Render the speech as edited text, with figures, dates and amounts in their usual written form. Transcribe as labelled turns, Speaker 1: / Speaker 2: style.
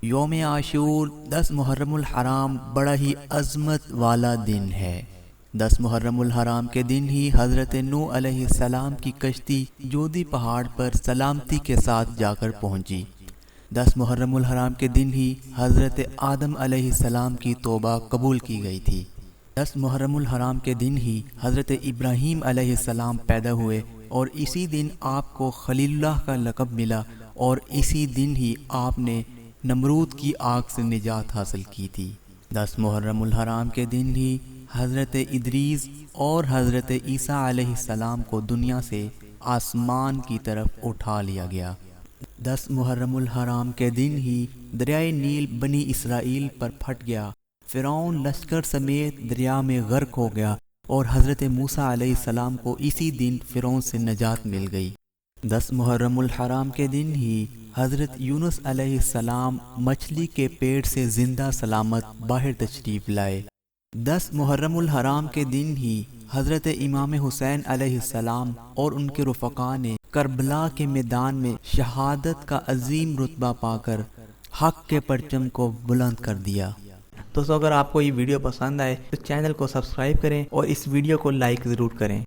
Speaker 1: یوم عاشور 10 محرم الحرام بڑا ہی عظمت والا دن ہے۔ 10 محرم الحرام کے دن ہی حضرت نوح علیہ السلام کی کشتی جودی پہاڑ پر سلامتی کے ساتھ جا کر پہنچی۔ 10 محرم الحرام کے دن ہی حضرت آدم علیہ السلام کی توبہ قبول کی گئی تھی۔ 10 محرم الحرام کے دن ہی حضرت ابراہیم علیہ السلام پیدا ہوئے اور اسی دن آپ کو خلیل اللہ کا لقب ملا، اور اسی دن ہی آپ نے نمرود کی آگ سے نجات حاصل کی تھی۔ 10 محرم الحرام کے دن ہی حضرت ادریس اور حضرت عیسیٰ علیہ السلام کو دنیا سے آسمان کی طرف اٹھا لیا گیا۔ 10 محرم الحرام کے دن ہی دریائے نیل بنی اسرائیل پر پھٹ گیا، فرعون لشکر سمیت دریا میں غرق ہو گیا، اور حضرت موسیٰ علیہ السلام کو اسی دن فرعون سے نجات مل گئی۔ 10 محرم الحرام کے دن ہی حضرت یونس علیہ السلام مچھلی کے پیٹ سے زندہ سلامت باہر تشریف لائے۔ 10 محرم الحرام کے دن ہی حضرت امام حسین علیہ السلام اور ان کے رفقا نے کربلا کے میدان میں شہادت کا عظیم رتبہ پا کر حق کے پرچم کو بلند کر دیا۔ دوستو، اگر آپ کو یہ ویڈیو پسند آئے تو چینل کو سبسکرائب کریں اور اس ویڈیو کو لائک ضرور کریں۔